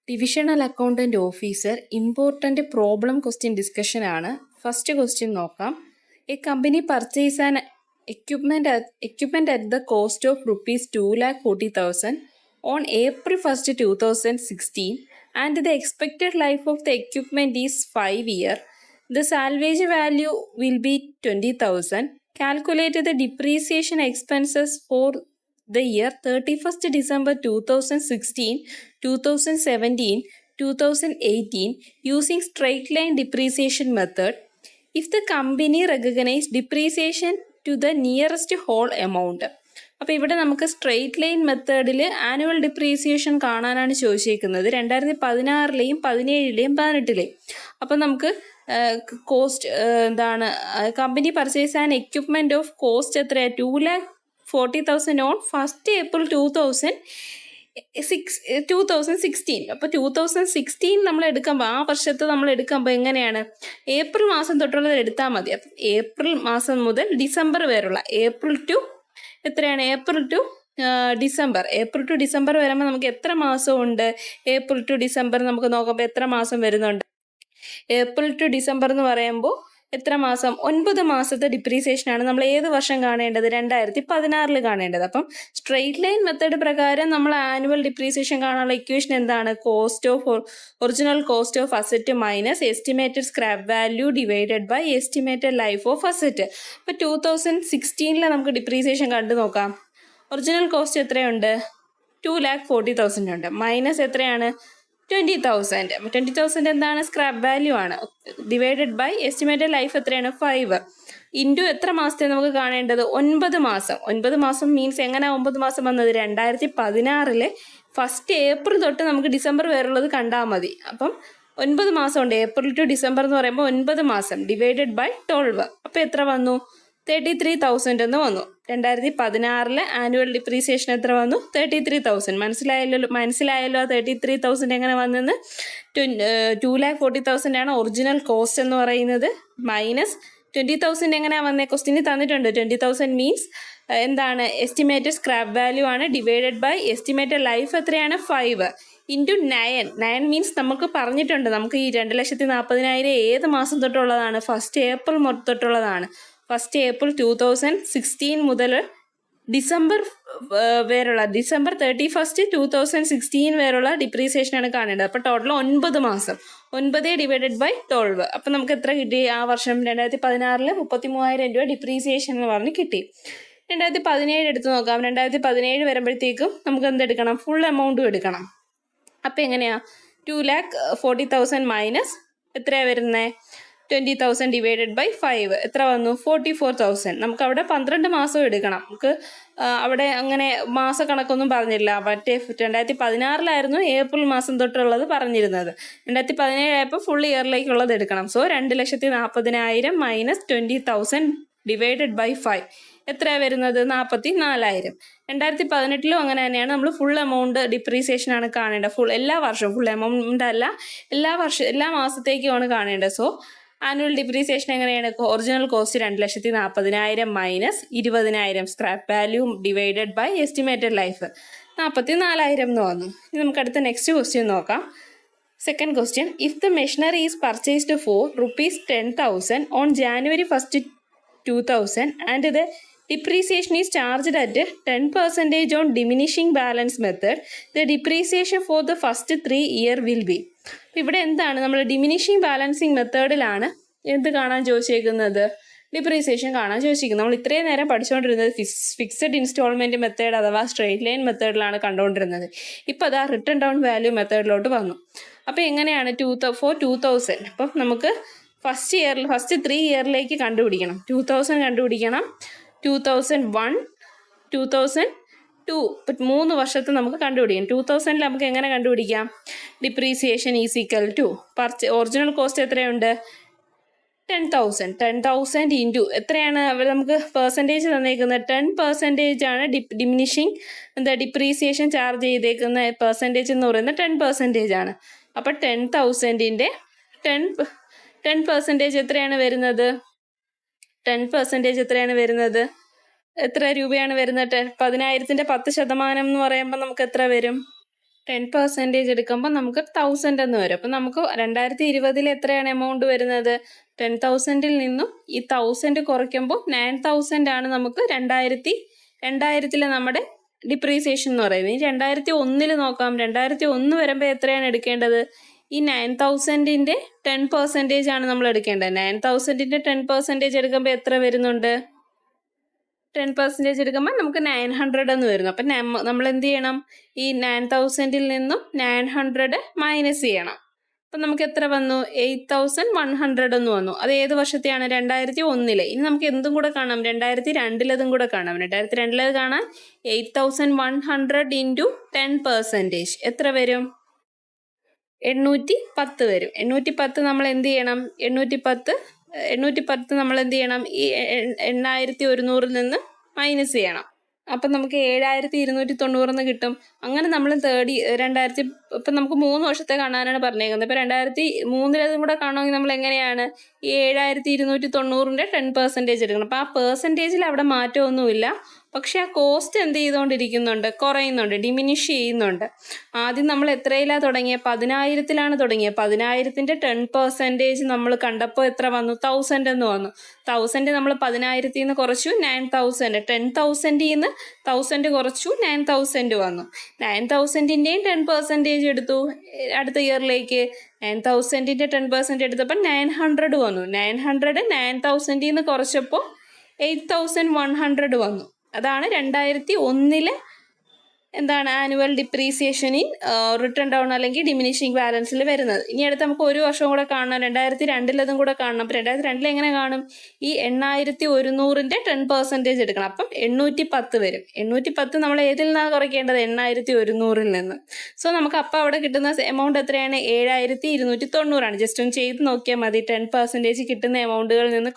Divisional accountant officer important problem question discussion ആണ്. First question നോക്കാം. A company purchase an equipment at the cost of rupees 2,40,000 on April 1st, 2016 and the expected life of the equipment is 5 years. The salvage value will be 20,000. Calculate the depreciation expenses for the year 31st December 2016, 2017, 2018 using straight line depreciation method. If the company recognize depreciation to the nearest whole amount. അപ്പോൾ ഇവിടെ നമുക്ക് straight line മെത്തേഡിൽ annual depreciation കാണാനാണ് ചോദിച്ചിരിക്കുന്നത് 2016-ലെയും 17-ലെയും 18-ലെയും. അപ്പം നമുക്ക് cost എന്താണ്, company purchase an equipment of cost എത്രയാണ് 2,40,000 ഓൺ 1st April 2016. അപ്പോൾ 2016 നമ്മൾ എടുക്കുമ്പോൾ ആ വർഷത്തെ നമ്മൾ എടുക്കുമ്പോൾ എങ്ങനെയാണ്, ഏപ്രിൽ മാസം തൊട്ടുള്ളത് എടുത്താൽ മതി. അപ്പം ഏപ്രിൽ മാസം മുതൽ ഡിസംബർ വരെയുള്ള ഏപ്രിൽ ടു ഡിസംബർ വരുമ്പോൾ നമുക്ക് എത്ര മാസമുണ്ട്? ഏപ്രിൽ ടു ഡിസംബർ നമുക്ക് നോക്കുമ്പോൾ എത്ര മാസം വരുന്നുണ്ട്? ഏപ്രിൽ ടു ഡിസംബർ എന്ന് പറയുമ്പോൾ എത്ര മാസം? 9 മാസത്തെ ഡിപ്രീസിയേഷനാണ് നമ്മൾ ഏത് വർഷം കാണേണ്ടത്? 2016 കാണേണ്ടത്. അപ്പം സ്ട്രെയിറ്റ് ലൈൻ മെത്തേഡ് പ്രകാരം നമ്മൾ ആനുവൽ ഡിപ്രീസിയേഷൻ കാണാനുള്ള ഇക്വേഷൻ എന്താണ്? Original cost of asset minus estimated scrap value divided by estimated life of asset. അപ്പോൾ 2016 നമുക്ക് ഡിപ്രീസിയേഷൻ കണ്ടു നോക്കാം. ഒറിജിനൽ കോസ്റ്റ് എത്രയുണ്ട്? 2,40,000 ഉണ്ട്. മൈനസ് എത്രയാണ്? 20,000. 20,000 എന്താണ്? സ്ക്രാപ്പ് വാല്യൂ ആണ്. ഡിവൈഡഡ് ബൈ എസ്റ്റിമേറ്റഡ് ലൈഫ് എത്രയാണ്? 5 ഇൻറ്റു എത്ര മാസത്തെ നമുക്ക് കാണേണ്ടത്? 9 മാസം. 9 മാസം മീൻസ് എങ്ങനെ 9 മാസം വന്നത്? 2016 1st April തൊട്ട് നമുക്ക് ഡിസംബർ വരെയുള്ളത് കണ്ടാൽ മതി. അപ്പം 9 മാസം ഉണ്ട്. ഏപ്രിൽ ടു ഡിസംബർ എന്ന് പറയുമ്പോൾ 9 മാസം ഡിവൈഡഡ് ബൈ 12. അപ്പോൾ എത്ര വന്നു? 33,000 എന്ന് വന്നു. 2016 ആനുവൽ ഡിപ്രീസിയേഷൻ എത്ര വന്നു? 33,000. മനസ്സിലായല്ലോ 33,000 എങ്ങനെ വന്നെന്ന്. 2,40,000 ആണ് ഒറിജിനൽ കോസ്റ്റ് എന്ന് പറയുന്നത്. മൈനസ് 20,000 എങ്ങനെയാണ് വന്നത്? ക്വസ്റ്റിന് തന്നിട്ടുണ്ട്. 20,000 മീൻസ് എന്താണ്? എസ്റ്റിമേറ്റഡ് സ്ക്രാപ്പ് വാല്യൂ ആണ്. ഡിവൈഡഡ് ബൈ എസ്റ്റിമേറ്റഡ് ലൈഫ് എത്രയാണ്? 5 ഇൻറ്റു 9 മീൻസ് നമുക്ക് പറഞ്ഞിട്ടുണ്ട്. നമുക്ക് ഈ 2,40,000 ഏത് മാസം തൊട്ടുള്ളതാണ്? 1st April തൊട്ടുള്ളതാണ്. 1st April 2016 മുതൽ ഡിസംബർ 31st 2016 വരെയുള്ള ഡിപ്രീസിയേഷനാണ് കാണേണ്ടത്. അപ്പോൾ ടോട്ടൽ 9 മാസം. 9 ഡിവൈഡഡ് ബൈ 12. അപ്പം നമുക്ക് എത്ര കിട്ടി ആ വർഷം? 2016 33,000 രൂപ ഡിപ്രീസിയേഷൻ എന്ന് പറഞ്ഞ് കിട്ടി. 2017 എടുത്ത് നോക്കാം. 2017 വരുമ്പോഴത്തേക്കും നമുക്ക് എന്തെടുക്കണം? ഫുൾ എമൗണ്ടും എടുക്കണം. അപ്പം എങ്ങനെയാണ്? 2,40,000 മൈനസ് എത്രയാണ് വരുന്നത്? 20,000 ഡിവൈഡഡ് ബൈ 5 എത്ര വന്നു? 44,000. നമുക്ക് അവിടെ 12 മാസം എടുക്കണം. നമുക്ക് അവിടെ അങ്ങനെ മാസക്കണക്കൊന്നും പറഞ്ഞില്ല. മറ്റേ 2016 ഏപ്രിൽ മാസം തൊട്ടുള്ളത് പറഞ്ഞിരുന്നത്. 2017 ആയപ്പോൾ ഫുൾ ഇയറിലേക്കുള്ളത് എടുക്കണം. സോ 2,40,000 മൈനസ് 20,000 ഡിവൈഡഡ് ബൈ 5 എത്രയാണ് വരുന്നത്? 44,000. 2018 അങ്ങനെ തന്നെയാണ്. നമ്മൾ ഫുൾ എമൗണ്ട് ഡിപ്രീസിയേഷനാണ് കാണേണ്ടത്. എല്ലാ വർഷവും ഫുൾ എമൗണ്ട് അല്ല, എല്ലാ മാസത്തേക്കുമാണ് കാണേണ്ടത്. സോ ആനുവൽ ഡിപ്രീസിയേഷൻ എങ്ങനെയാണ്? Original cost 2,40,000 minus 20,000 scrap value divided by estimated life 44,000 എന്ന് വന്നു. ഇനി നമുക്ക് അടുത്ത നെക്സ്റ്റ് ക്വസ്റ്റ്യൻ നോക്കാം. Second question. If the machinery is purchased for ₹10,000 on January 1st, 2000 and the depreciation is charged at 10% on diminishing balance method, the depreciation for the first 3 years will be. ഇവിടെ എന്താണ്? നമ്മൾ diminishing balancing മെത്തേഡിലാണ് എന്ത് കാണാൻ ചോദിച്ചേക്കുന്നത്? Depreciation കാണാൻ ചോദിച്ചിരിക്കുന്നത്. നമ്മൾ ഇത്രയും നേരം പഠിച്ചുകൊണ്ടിരുന്നത് ഫിക്സഡ് ഇൻസ്റ്റാൾമെൻറ്റ് മെത്തേഡ് അഥവാ സ്ട്രെയിറ്റ് ലൈൻ മെത്തേഡിലാണ് കണ്ടുകൊണ്ടിരുന്നത്. ഇപ്പോൾ അതാ റിട്ടേൺ ഡൗൺ വാല്യൂ മെത്തേഡിലോട്ട് വന്നു. അപ്പോൾ എങ്ങനെയാണ്? 2,000. അപ്പം നമുക്ക് ഫസ്റ്റ് 3 ഇയറിലേക്ക് കണ്ടുപിടിക്കണം. 2,000 കണ്ടുപിടിക്കണം. 2001, 2002 ഇപ്പം 3 വർഷത്തെ നമുക്ക് കണ്ടുപിടിക്കാം. 2000 നമുക്ക് എങ്ങനെ കണ്ടുപിടിക്കാം? Depreciation is equal to original cost എത്രയുണ്ട്? 10,000 ഇൻറ്റു എത്രയാണ് നമുക്ക് പെർസെൻറ്റേജ് തന്നേക്കുന്നത്? 10% ആണ് ഡിമിനിഷിങ് ഡിപ്രീസിയേഷൻ ചാർജ് ചെയ്തേക്കുന്ന പെർസെൻറ്റേജ് എന്ന് പറയുന്നത് 10% ആണ്. അപ്പോൾ 10,000ൻ്റെ 10% എത്രയാണ് വരുന്നത്? 10% എത്രയാണ് വരുന്നത്? എത്ര രൂപയാണ് വരുന്നത്? 10,000ൻ്റെ 10% എന്ന് പറയുമ്പോൾ നമുക്ക് എത്ര വരും? 10% എടുക്കുമ്പോൾ നമുക്ക് 1000 എന്ന് വരും. അപ്പം നമുക്ക് 2020 എത്രയാണ് എമൗണ്ട് വരുന്നത്? 10,000 നിന്നും ഈ 1000 കുറയ്ക്കുമ്പോൾ 9,000 ആണ് നമുക്ക് 2000 നമ്മുടെ ഡിപ്രീസിയേഷൻ എന്ന് പറയുന്നത്. ഇനി 2001 നോക്കാം. 2001 വരുമ്പോൾ എത്രയാണ് എടുക്കേണ്ടത്? ഈ 9,000-ന്റെ 10% ആണ് നമ്മൾ എടുക്കേണ്ടത്. 9,000-ന്റെ 10% എടുക്കുമ്പോൾ എത്ര വരുന്നുണ്ട്? 10% എടുക്കുമ്പോൾ നമുക്ക് 900 എന്ന് വരുന്നു. അപ്പം നമ്മൾ എന്ത് ചെയ്യണം? ഈ 9,000-ൽ നിന്നും 900 മൈനസ് ചെയ്യണം. അപ്പം നമുക്ക് എത്ര വന്നു? 8,100 എന്ന് വന്നു. അത് ഏത് വർഷത്തെയാണ്? 2001. ഇനി നമുക്ക് എന്തും കൂടെ കാണാം, 2002 കൂടെ കാണാം. 2002 കാണാൻ 8,100 ഇൻറ്റു 10% എത്ര വരും? 810 വരും. 810 നമ്മൾ എന്ത് ചെയ്യണം? 810 നമ്മൾ എന്ത് ചെയ്യണം? ഈ 8,100-ൽ നിന്ന് മൈനസ് ചെയ്യണം. അപ്പം നമുക്ക് 7,290 കിട്ടും. അങ്ങനെ നമ്മൾ ഇപ്പം നമുക്ക് 3 വർഷത്തെ കാണാനാണ് പറഞ്ഞേക്കുന്നത്. ഇപ്പം 2003 കൂടെ കാണുമെങ്കിൽ നമ്മൾ എങ്ങനെയാണ്? ഈ 7,290-ന്റെ 10% എടുക്കണം. അപ്പം ആ പെർസെൻറ്റേജിൽ അവിടെ മാറ്റമൊന്നുമില്ല. പക്ഷെ ആ കോസ്റ്റ് എന്ത് ചെയ്തുകൊണ്ടിരിക്കുന്നുണ്ട്? കുറയുന്നുണ്ട്, ഡിമിനിഷ് ചെയ്യുന്നുണ്ട്. ആദ്യം നമ്മൾ എത്രയിലാണ് തുടങ്ങിയത്? 10,000-ലാണ് തുടങ്ങിയത്. 10,000-ന്റെ 10% നമ്മൾ കണ്ടപ്പോൾ എത്ര വന്നു? 1,000 എന്ന് വന്നു. 1,000 നമ്മൾ 10,000-ൽ നിന്ന് കുറച്ചു, 9,000. 10,000-ൽ നിന്ന് 1,000 കുറച്ചു, 9,000 വന്നു. 9,000-ൻ്റെയും 10% എടുത്തു അടുത്ത ഇയറിലേക്ക്. 9,000-ന്റെ 10% എടുത്തപ്പോൾ 900 വന്നു. 900 9,000-ൽ നിന്ന് കുറച്ചപ്പോൾ 8,100 വന്നു. അതാണ് 2001 എന്താണ് annual depreciation in return down അല്ലെങ്കിൽ ഡിമിനിഷിങ് ബാലൻസിൽ വരുന്നത്. ഇനി അടുത്ത് നമുക്ക് ഒരു വർഷം കൂടെ കാണണം, 2002 കൂടെ കാണണം. അപ്പം 2002 എങ്ങനെ കാണും? ഈ 8,100-ന്റെ 10% എടുക്കണം. അപ്പം 810 വരും. 810 നമ്മൾ ഏതിൽ നിന്നാണ് കുറയ്ക്കേണ്ടത്? 8,100-ൽ നിന്ന്. സോ നമുക്ക് അപ്പം അവിടെ കിട്ടുന്ന എമൗണ്ട് എത്രയാണ്? 7,290 ജസ്റ്റ് ഒന്ന് ചെയ്ത് നോക്കിയാൽ മതി. 10% കിട്ടുന്ന എമൗണ്ടുകളിൽ നിന്ന്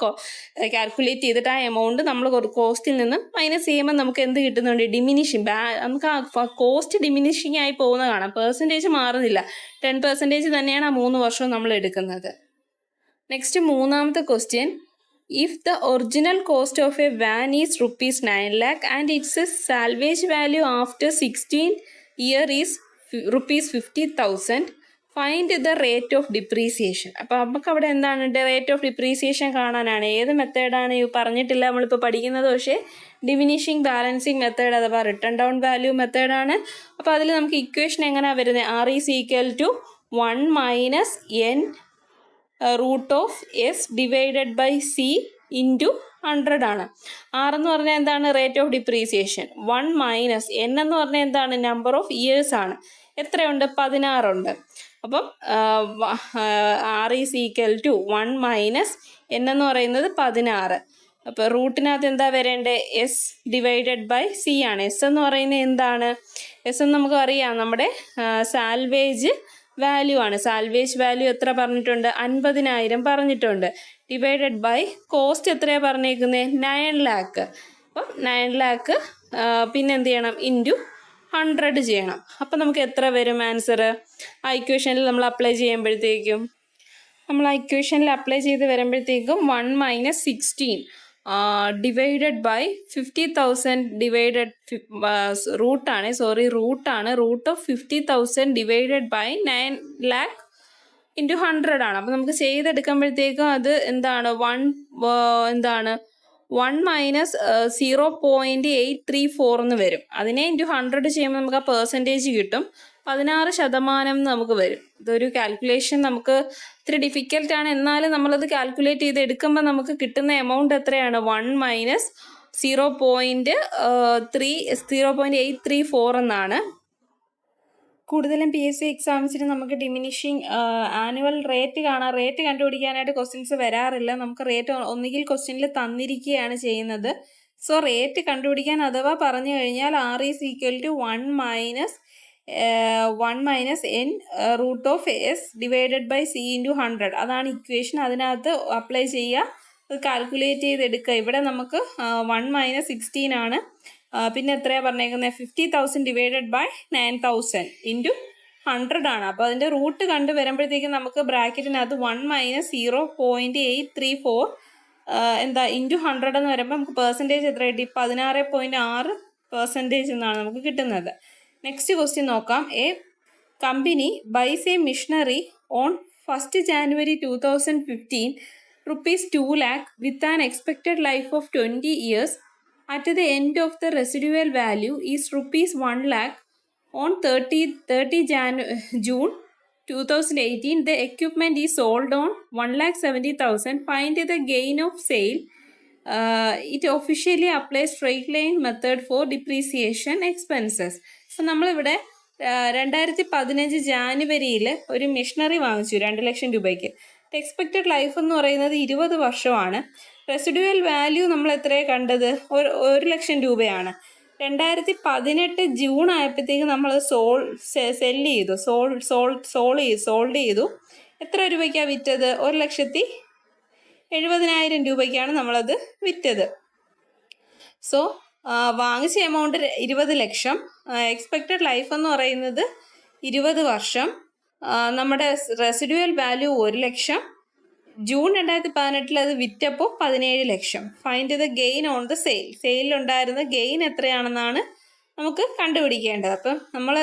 കാൽക്കുലേറ്റ് ചെയ്തിട്ട് ആ എമൗണ്ട് നമ്മൾ കോസ്റ്റിൽ നിന്ന് മൈനസ് ചെയ്യുമ്പോൾ നമുക്ക് എന്ത് കിട്ടുന്നുണ്ട്? ഡിമിനിഷിങ്. നമുക്ക് ആ കോസ്റ്റ് ഡിമിനിഷിങ് ആയി പോകുന്ന കാണാം. പെർസെൻറ്റേജ് മാറുന്നില്ല. 10% തന്നെയാണ് ആ 3 വർഷവും നമ്മൾ എടുക്കുന്നത്. നെക്സ്റ്റ് മൂന്നാമത്തെ question. If the original cost of A van is ₹9 lakh and it's salvage value after 16 years is ₹50,000, find the rate of depreciation. അപ്പോൾ നമുക്ക് അവിടെ എന്താണ്? റേറ്റ് ഓഫ് ഡിപ്രീസിയേഷൻ കാണാനാണ്. ഏത് മെത്തേഡാണ് പറഞ്ഞിട്ടില്ല നമ്മളിപ്പോൾ പഠിക്കുന്നത്. പക്ഷേ ഡിമിനിഷിങ് ബാലൻസിങ് മെത്തേഡ് അഥവാ റിട്ടേൺ ഡൗൺ വാല്യൂ മെത്തേഡാണ്. അപ്പോൾ അതിൽ നമുക്ക് ഇക്വേഷൻ എങ്ങനെയാണ് വരുന്നത്? R=1 - n √(s/c) × 100 ആണ്. R എന്ന് പറഞ്ഞാൽ എന്താണ്? Rate of depreciation. 1 - n എന്ന് പറഞ്ഞാൽ എന്താണ്? നമ്പർ ഓഫ് ഇയേഴ്സ് ആണ്. എത്രയുണ്ട്? 16 ഉണ്ട്. അപ്പം R=1 - n എന്ന് പറയുന്നത് 16. അപ്പോൾ റൂട്ടിനകത്ത് എന്താ വരേണ്ടത്? S/c ആണ്. S എന്ന് പറയുന്നത് എന്താണ്? S എന്ന് നമുക്ക് അറിയാം, നമ്മുടെ സാൽവേജ് വാല്യൂ ആണ്. സാൽവേജ് വാല്യൂ എത്ര പറഞ്ഞിട്ടുണ്ട്? 50,000 പറഞ്ഞിട്ടുണ്ട്. ഡിവൈഡഡ് ബൈ കോസ്റ്റ് എത്രയാണ് പറഞ്ഞേക്കുന്നത്? 9 lakh. അപ്പം 9 lakh പിന്നെ എന്ത് ചെയ്യണം? ഇൻറ്റു 100 ചെയ്യണം. അപ്പം നമുക്ക് എത്ര വരും ആൻസർ? ആ ഇക്വേഷനിൽ നമ്മൾ അപ്ലൈ ചെയ്യുമ്പോഴത്തേക്കും വരുമ്പോഴത്തേക്കും 1 - 16 ഡിവൈഡഡ് ബൈ 50,000 ഡിവൈഡഡ് റൂട്ടാണ്. Root of 50,000 divided by 9 lakh into 100 ആണ്. അപ്പം നമുക്ക് ചെയ്തെടുക്കുമ്പോഴത്തേക്കും അത് എന്താണ്? 1 - 0.834 എന്ന് വരും. അതിനെ ഇൻറ്റു 100 ചെയ്യുമ്പോൾ നമുക്ക് ആ പെർസെൻറ്റേജ് കിട്ടും. 16% നമുക്ക് വരും. ഇതൊരു കാൽക്കുലേഷൻ നമുക്ക് ഇത്തിരി ഡിഫിക്കൽട്ടാണ്. എന്നാലും നമ്മളത് കാൽക്കുലേറ്റ് ചെയ്ത് എടുക്കുമ്പോൾ നമുക്ക് കിട്ടുന്ന എമൗണ്ട് എത്രയാണ്? 1 - 0.834 എന്നാണ്. കൂടുതലും PSC എക്സാംസിന് നമുക്ക് ഡിമിനിഷിങ് ആനുവൽ റേറ്റ് കാണാം. റേറ്റ് കണ്ടുപിടിക്കാനായിട്ട് ക്വസ്റ്റ്യൻസ് വരാറില്ല. നമുക്ക് റേറ്റ് ഒന്നുകിൽ ക്വസ്റ്റ്യനിൽ തന്നിരിക്കുകയാണ് ചെയ്യുന്നത്. സോ റേറ്റ് കണ്ടുപിടിക്കാൻ അഥവാ പറഞ്ഞു കഴിഞ്ഞാൽ R=1 - n √(s/c) × 100. അതാണ് ഇക്വേഷൻ. അതിനകത്ത് അപ്ലൈ ചെയ്യുക, അത് കാൽക്കുലേറ്റ് ചെയ്തെടുക്കുക. ഇവിടെ നമുക്ക് 1 - 16 ആണ്. പിന്നെ എത്രയാണ് പറഞ്ഞേക്കുന്നത്? 50,000 ഡിവൈഡഡ് ബൈ 9,000 ഇൻറ്റു 100 ആണ്. അപ്പോൾ അതിൻ്റെ റൂട്ട് കണ്ട് വരുമ്പോഴത്തേക്കും നമുക്ക് ബ്രാക്കറ്റിനകത്ത് 1 - 0.834 ഇൻറ്റു 100 എന്ന് വരുമ്പോൾ നമുക്ക് പെർസെൻറ്റേജ് എത്ര കിട്ടി? 16.6% എന്നാണ് നമുക്ക് കിട്ടുന്നത്. നെക്സ്റ്റ് ക്വസ്റ്റ്യൻ നോക്കാം. A company buys a machinery on 1st January 2015 rupees 2 lakh with an expected life of 20 years. At the end of the residual value is rupees 1 lakh. On 30 June 2018, the equipment is sold on 1,70,000. Find the gain of sale. It officially applies straight line method for depreciation expenses. So നമ്മളിവിടെ 2015 ജാനുവരിയിൽ ഒരു machinery വാങ്ങിച്ചു 2 ലക്ഷം രൂപയ്ക്ക്. Expected life എന്ന് പറയുന്നത് 20 വർഷമാണ്. Residual value നമ്മൾ എത്രയാണ് കണ്ടത്? 1 ലക്ഷം രൂപയാണ്. 2018 ജൂൺ ആയപ്പോഴത്തേക്ക് നമ്മൾ സോൾഡ് ചെയ്തു. എത്ര രൂപയ്ക്കാണ് വിറ്റത്? 1,70,000 രൂപയ്ക്കാണ് നമ്മളത് വിറ്റത്. സോ വാങ്ങിച്ച എമൗണ്ട് 20 ലക്ഷം, എക്സ്പെക്റ്റഡ് ലൈഫ് എന്ന് പറയുന്നത് 20 വർഷം, നമ്മുടെ റെസിഡ്യുവൽ വാല്യൂ 1 ലക്ഷം. ജൂൺ 2018 അത് വിറ്റപ്പോൾ 17 ലക്ഷം. Find the gain on the സെയിലുണ്ടായിരുന്ന ഗെയിൻ എത്രയാണെന്നാണ് നമുക്ക് കണ്ടുപിടിക്കേണ്ടത്. അപ്പം നമ്മൾ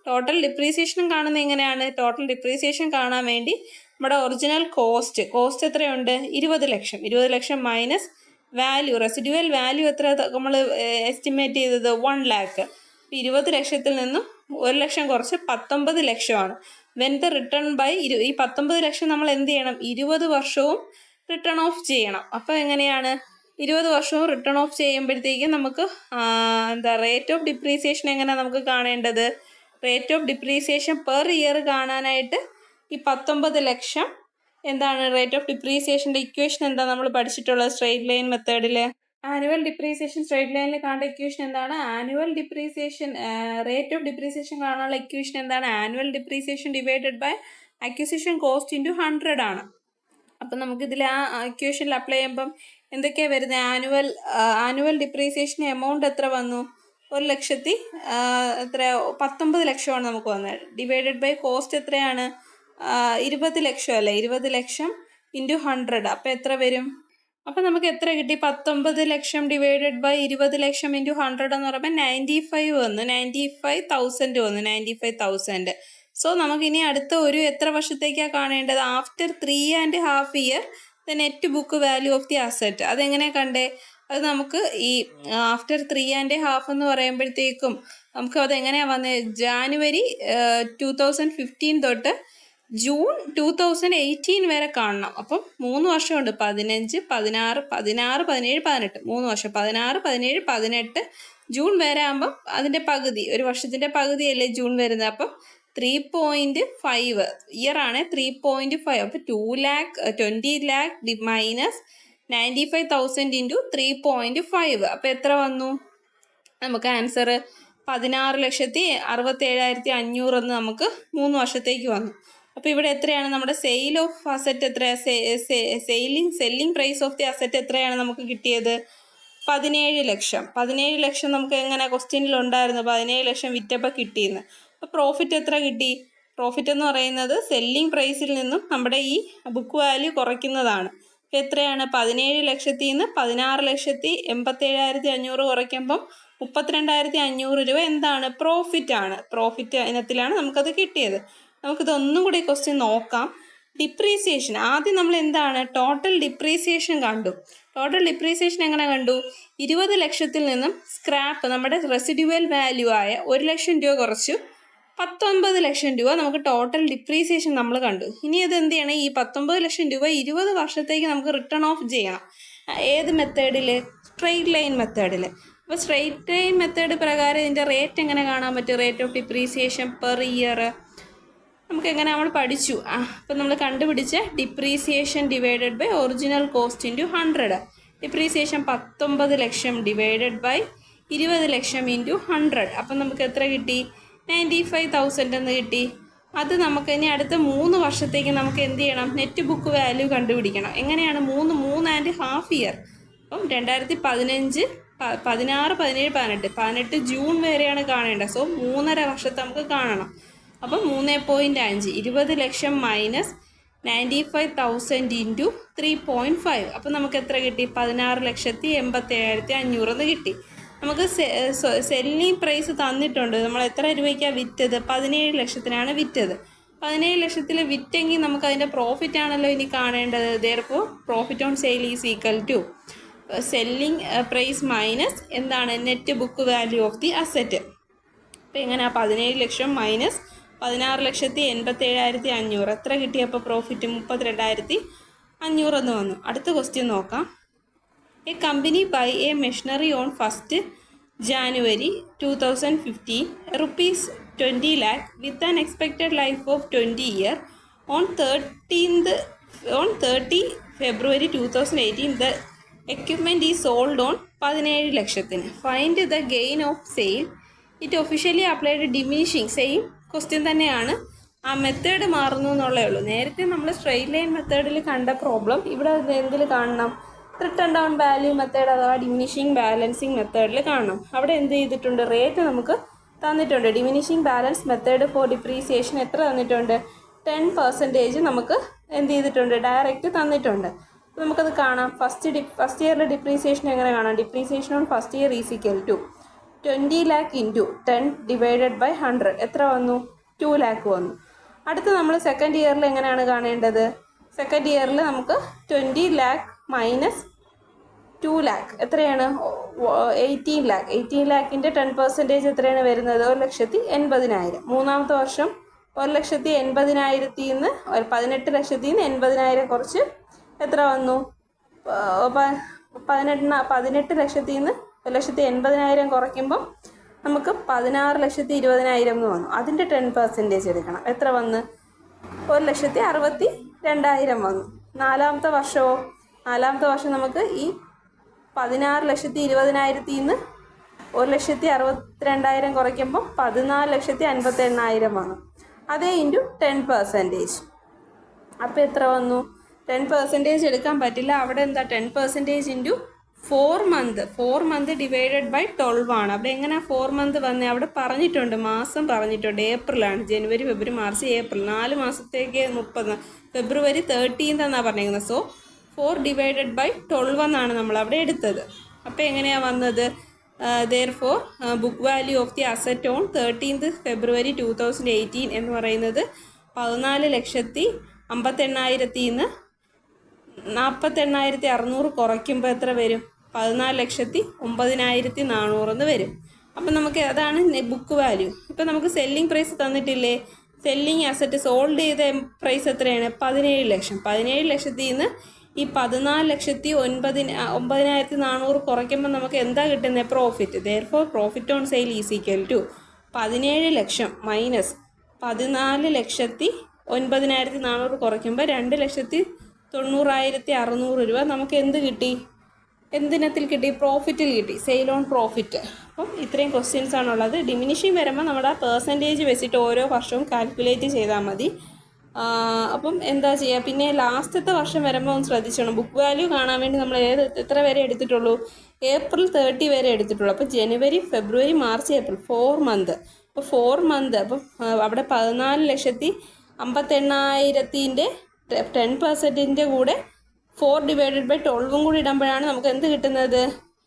ടോട്ടൽ ഡിപ്രീസിയേഷനും കാണുന്നത് എങ്ങനെയാണ്? ടോട്ടൽ ഡിപ്രീസിയേഷൻ കാണാൻ വേണ്ടി നമ്മുടെ ഒറിജിനൽ കോസ്റ്റ് എത്രയുണ്ട്? 20 ലക്ഷം. 20 ലക്ഷം മൈനസ് വാല്യൂ, റെസിഡ്യുവൽ വാല്യൂ എത്ര നമ്മൾ എസ്റ്റിമേറ്റ് ചെയ്തത്? 1 ലാക്ക്. 20 ലക്ഷത്തിൽ നിന്നും 1 ലക്ഷം കുറച്ച് 19 ലക്ഷമാണ്. വെൻ ദ റിട്ടേൺ ബൈ ഈ 19 ലക്ഷം നമ്മൾ എന്ത് ചെയ്യണം? 20 വർഷവും റിട്ടേൺ ഓഫ് ചെയ്യണം. അപ്പോൾ എങ്ങനെയാണ്? 20 വർഷവും റിട്ടേൺ ഓഫ് ചെയ്യുമ്പോഴത്തേക്കും നമുക്ക് റേറ്റ് ഓഫ് ഡിപ്രീസിയേഷൻ എങ്ങനെയാണ് നമുക്ക് കാണേണ്ടത്? Rate of depreciation per year കാണാനായിട്ട് ഈ 19 ലക്ഷം എന്താണ് റേറ്റ് ഓഫ് ഡിപ്രീസിയേഷൻ്റെ ഇക്വേഷൻ എന്താ നമ്മൾ പഠിച്ചിട്ടുള്ളത് സ്ട്രെയിറ്റ് ലൈൻ മെത്തേഡിൽ? ആനുവൽ ഡിപ്രീസിയേഷൻ സ്ട്രെയിറ്റ് ലൈനിൽ കാണേണ്ട ഇക്വേഷൻ എന്താണ്? Annual depreciation rate of depreciation കാണാനുള്ള ഇക്വേഷൻ എന്താണ്? Annual depreciation divided by acquisition cost into 100 ആണ്. അപ്പം നമുക്കിതിൽ ആ ഇക്വേഷനിൽ അപ്ലൈ ചെയ്യുമ്പം എന്തൊക്കെയാണ് വരുന്നത്? ആനുവൽ ഡിപ്രീസിയേഷൻ എമൗണ്ട് എത്ര വന്നു? 19 ലക്ഷമാണ് നമുക്ക് വന്നത്. ഡിവൈഡഡ് ബൈ കോസ്റ്റ് എത്രയാണ്? 20 ലക്ഷം അല്ലേ? 20 ലക്ഷം ഇൻറ്റു 100. അപ്പോൾ എത്ര വരും? അപ്പോൾ നമുക്ക് എത്ര കിട്ടി? 19 ലക്ഷം ഡിവൈഡഡ് ബൈ 20 ലക്ഷം ഇൻറ്റു 100 എന്ന് പറയുമ്പോൾ 95 വന്നു. 95,000 വന്നു. 95,000. സോ നമുക്കിനി അടുത്ത എത്ര വർഷത്തേക്കാണ് കാണേണ്ടത്? After 3.5 year the net book value of the asset. അതെങ്ങനെ കണ്ടേ? അത് നമുക്ക് ഈ ആഫ്റ്റർ 3.5 എന്ന് പറയുമ്പോഴത്തേക്കും നമുക്ക് അതെങ്ങനെയാണ് വന്നത്? ജാനുവരി 2015 തൊട്ട് ജൂൺ 2018 വരെ കാണണം. അപ്പം 3 വർഷമുണ്ട്. 15, 16, 17, 18. 3 വർഷം. 16, 17, 18 ജൂൺ വരെ ആകുമ്പം അതിൻ്റെ പകുതി, ഒരു വർഷത്തിൻ്റെ പകുതിയല്ലേ ജൂൺ വരുന്നത്. അപ്പം 3.5 ഇയറാണ്. 3.5. അപ്പോൾ 20 lakh മൈനസ് 95,000 ഇൻറ്റു 3.5. അപ്പോൾ എത്ര വന്നു? നമുക്ക് ആൻസർ 16,67,500 എന്ന് നമുക്ക് 3 വർഷത്തേക്ക് വന്നു. അപ്പോൾ ഇവിടെ എത്രയാണ് നമ്മുടെ സെയിൽ ഓഫ് അസറ്റ്? എത്രയാണ് selling price of the asset എത്രയാണ് നമുക്ക് കിട്ടിയത്? 17 ലക്ഷം. 17 ലക്ഷം നമുക്ക് എങ്ങനെ ക്വസ്റ്റ്യനിലുണ്ടായിരുന്നു? 17 ലക്ഷം വിറ്റപ്പോൾ കിട്ടിയെന്ന്. അപ്പോൾ പ്രോഫിറ്റ് എത്ര കിട്ടി? പ്രോഫിറ്റ് എന്ന് പറയുന്നത് സെല്ലിംഗ് പ്രൈസിൽ നിന്നും നമ്മുടെ ഈ ബുക്ക് വാല്യൂ കുറയ്ക്കുന്നതാണ്. എത്രയാണ്? 17 ലക്ഷത്തിൽ നിന്ന് 16,87,500 കുറയ്ക്കുമ്പം 32,500 രൂപ എന്താണ്? പ്രോഫിറ്റാണ്. പ്രോഫിറ്റ് ഇനത്തിലാണ് നമുക്കത് കിട്ടിയത്. നമുക്കിതൊന്നും കൂടി ക്വസ്റ്റ്യൻ നോക്കാം. ഡിപ്രീസിയേഷൻ ആദ്യം നമ്മൾ എന്താണ്? ടോട്ടൽ ഡിപ്രീസിയേഷൻ കണ്ടു. ടോട്ടൽ ഡിപ്രീസിയേഷൻ എങ്ങനെ കണ്ടു? 20 ലക്ഷത്തിൽ നിന്നും സ്ക്രാപ്പ് നമ്മുടെ റെസിഡ്യുവൽ വാല്യൂ ആയ 1 ലക്ഷം രൂപ കുറച്ചു 19 ലക്ഷം രൂപ നമുക്ക് ടോട്ടൽ ഡിപ്രീസിയേഷൻ നമ്മൾ കണ്ടു. ഇനി അത് എന്ത് ചെയ്യണം? ഈ 19 ലക്ഷം രൂപ 20 വർഷത്തേക്ക് നമുക്ക് റിട്ടേൺ ഓഫ് ചെയ്യണം. ഏത് മെത്തേഡിൽ? സ്ട്രെയിറ്റ് ലൈൻ മെത്തേഡിൽ. അപ്പോൾ സ്ട്രെയിറ്റ് ലൈൻ മെത്തേഡ് പ്രകാരം ഇതിൻ്റെ റേറ്റ് എങ്ങനെ കാണാൻ പറ്റും? Rate of depreciation per year നമുക്ക് എങ്ങനെ നമ്മൾ പഠിച്ചു. അപ്പം നമ്മൾ കണ്ടുപിടിച്ച depreciation divided by original cost into 100. Depreciation 19 ലക്ഷം ഡിവൈഡഡ് ബൈ 20 ലക്ഷം ഇൻറ്റു 100. അപ്പം നമുക്ക് എത്ര കിട്ടി? 95,000 എന്ന് കിട്ടി. അത് നമുക്ക് ഇനി അടുത്ത 3 വർഷത്തേക്ക് നമുക്ക് എന്ത് ചെയ്യണം? നെറ്റ് ബുക്ക് വാല്യൂ കണ്ടുപിടിക്കണം. എങ്ങനെയാണ്? 3.5 ഇയർ. അപ്പം 2015, 16, 17, 18 ജൂൺ വരെയാണ് കാണേണ്ടത്. സോ 3.5 വർഷത്തെ നമുക്ക് കാണണം. അപ്പം 3.5 20 ലക്ഷം മൈനസ് 95,000 ഇൻറ്റു 3.5. അപ്പം നമുക്ക് എത്ര കിട്ടി? 16,87,500 എന്ന് കിട്ടി. നമുക്ക് സെല്ലിംഗ് പ്രൈസ് തന്നിട്ടുണ്ട്. നമ്മൾ എത്ര രൂപയ്ക്കാണ് വിറ്റത്? 17 ലക്ഷത്തിനാണ് വിറ്റത്. 17 ലക്ഷത്തിൽ വിറ്റെങ്കിൽ നമുക്ക് അതിൻ്റെ പ്രോഫിറ്റ് ആണല്ലോ ഇനി കാണേണ്ടത്. therefore profit on sale is equal to selling price minus എന്താണ്? Net book value of the asset. അപ്പോൾ എങ്ങനെയാണ്? 17 ലക്ഷം മൈനസ് 16,87,500 എത്ര കിട്ടിയപ്പോൾ പ്രോഫിറ്റ്? 32,500 എന്ന് വന്നു. അടുത്ത ക്വസ്റ്റ്യൻ നോക്കാം. A company buy a machinery on 1st January 2015 rupees 20 lakh with an expected life of 20 years. On 30 February 2018 the equipment is sold on 17 ലക്ഷത്തിന്. Find the gain of sale. It officially applied diminishing. Same question തന്നെയാണ്, ആ method മാറുന്നു എന്നുള്ളേ ഉള്ളൂ. നേരത്തെ നമ്മൾ straight line മെത്തേഡിൽ കണ്ട problem ഇവിടെ എന്തിൽ കാണണം? റിട്ടേൺ ഡൗൺ വാല്യൂ മെത്തേഡ് അഥവാ ഡിമിനിഷിങ് ബാലൻസിങ് മെത്തേഡിൽ കാണണം. അവിടെ എന്ത് ചെയ്തിട്ടുണ്ട്? റേറ്റ് നമുക്ക് തന്നിട്ടുണ്ട്. Diminishing balance method for depreciation എത്ര തന്നിട്ടുണ്ട്? 10% നമുക്ക് എന്ത് ചെയ്തിട്ടുണ്ട്? ഡയറക്റ്റ് തന്നിട്ടുണ്ട്. അപ്പോൾ നമുക്കത് കാണാം. ഫസ്റ്റ് ഇയറിൽ ഡിപ്രീസിയേഷൻ എങ്ങനെ കാണാം? Depreciation on first year is equal to 20 lakh into 10 divided by 100 എത്ര വന്നു? 2 lakh വന്നു. അടുത്ത് നമ്മൾ സെക്കൻഡ് ഇയറിൽ എങ്ങനെയാണ് കാണേണ്ടത്? സെക്കൻഡ് ഇയറിൽ നമുക്ക് 20 lakh മൈനസ് 2 lakh എത്രയാണ്? 18 lakh. 18 lakhൻ്റെ 10% എത്രയാണ് വരുന്നത്? 1,80,000. മൂന്നാമത്തെ വർഷം 1,80,000 നിന്ന് 18 ലക്ഷത്തിൽ നിന്ന് 80,000 കുറച്ച് എത്ര വന്നു? 18 ലക്ഷത്തിൽ നിന്ന് 1,80,000 കുറയ്ക്കുമ്പോൾ നമുക്ക് 16,20,000 എന്ന് വന്നു. അതിൻ്റെ 10% എടുക്കണം. എത്ര വന്ന്? 1,62,000 വന്നു. നാലാമത്തെ വർഷമോ? നാലാമത്തെ വർഷം നമുക്ക് ഈ 16,20,000 നിന്ന് 1,62,000 കുറയ്ക്കുമ്പോൾ 14,58,000 വന്നു. അതേ ഇൻറ്റു 10%. അപ്പോൾ എത്ര വന്നു? 10% എടുക്കാൻ പറ്റില്ല. അവിടെ എന്താ? 10% ഇൻറ്റു 4 മന്ത് ഡിവൈഡഡ് ബൈ 12 ആണ്. അവിടെ എങ്ങനെയാണ് 4 മന്ത് വന്നേ? അവിടെ പറഞ്ഞിട്ടുണ്ട്, മാസം പറഞ്ഞിട്ടുണ്ട്. ഏപ്രിലാണ്. ജനുവരി, ഫെബ്രുവരി, മാർച്ച്, ഏപ്രിൽ 4 മാസത്തേക്ക് 30. ഫെബ്രുവരി 13 എന്നാണ് പറഞ്ഞിരിക്കുന്നത്. സോ 4 ഡിവൈഡഡ് ബൈ 12 എന്നാണ് നമ്മൾ അവിടെ എടുത്തത്. അപ്പോൾ എങ്ങനെയാണ് വന്നത്? therefore book value of the asset on 13th February 2018 എന്ന് പറയുന്നത് 14,58,000 നിന്ന് 48,600 കുറയ്ക്കുമ്പോൾ എത്ര വരും? 14,09,400 എന്ന് വരും. അപ്പം നമുക്ക് അതാണ് ബുക്ക് വാല്യൂ. ഇപ്പം നമുക്ക് സെല്ലിംഗ് പ്രൈസ് തന്നിട്ടില്ലേ? സെല്ലിംഗ് അസറ്റ് സോൾഡ് ചെയ്ത പ്രൈസ് എത്രയാണ്? 17 ലക്ഷം. 17 ലക്ഷത്തിൽ നിന്ന് ഈ 14,09,400 കുറയ്ക്കുമ്പോൾ നമുക്ക് എന്താ കിട്ടുന്നത്? Profit. therefore profit on sale is equal to 17 ലക്ഷം മൈനസ് 14,09,400 കുറയ്ക്കുമ്പോൾ 2,90,600 രൂപ നമുക്ക് എന്ത് കിട്ടി? എന്തിനത്തിൽ കിട്ടി? പ്രോഫിറ്റിൽ കിട്ടി. Sale on profit. അപ്പം ഇത്രയും ക്വസ്റ്റ്യൻസ് ആണുള്ളത്. ഡിമിനിഷിങ് വരുമ്പോൾ നമ്മുടെ പെർസെൻറ്റേജ് വെച്ചിട്ട് ഓരോ വർഷവും കാൽക്കുലേറ്റ് ചെയ്താൽ മതി. അപ്പം എന്താ ചെയ്യുക? പിന്നെ ലാസ്റ്റത്തെ വർഷം വരുമ്പോൾ ഒന്ന് ശ്രദ്ധിച്ചോണം. ബുക്ക് വാല്യൂ കാണാൻ വേണ്ടി നമ്മൾ എത്ര വരെ എടുത്തിട്ടുള്ളൂ? April 30 വരെ എടുത്തിട്ടുള്ളൂ. അപ്പോൾ ജനുവരി, ഫെബ്രുവരി, മാർച്ച്, ഏപ്രിൽ 4 മന്ത്. അപ്പോൾ 4 മന്ത്. അപ്പം അവിടെ 14,58,000ൻ്റെ 10% കൂടെ 4 ഡിവൈഡഡ് ബൈ 12 കൂടി ഇടുമ്പോഴാണ് നമുക്ക് എന്ത് കിട്ടുന്നത്?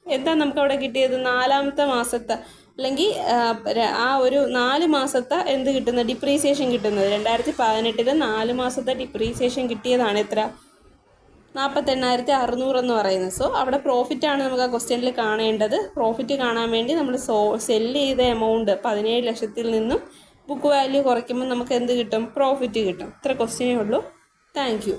എന്താ നമുക്ക് അവിടെ കിട്ടിയത്? നാലാമത്തെ മാസത്തെ അല്ലെങ്കിൽ ആ ഒരു 4 മാസത്തെ എന്ത് കിട്ടുന്നത്? ഡിപ്രീസിയേഷൻ കിട്ടുന്നത്. 2018 4 മാസത്തെ ഡിപ്രീസിയേഷൻ കിട്ടിയതാണ് എത്ര? 48,600 എന്ന് പറയുന്നത്. സോ അവിടെ പ്രോഫിറ്റാണ് നമുക്ക് ആ ക്വസ്റ്റ്യനിൽ കാണേണ്ടത്. പ്രോഫിറ്റ് കാണാൻ വേണ്ടി നമ്മൾ സെല്ല് ചെയ്ത എമൗണ്ട് 17 ലക്ഷത്തിൽ നിന്നും ബുക്ക് വാല്യൂ കുറയ്ക്കുമ്പോൾ നമുക്ക് എന്ത് കിട്ടും? പ്രോഫിറ്റ് കിട്ടും. ഇത്ര ക്വസ്റ്റ്യനേ ഉള്ളൂ. Thank you.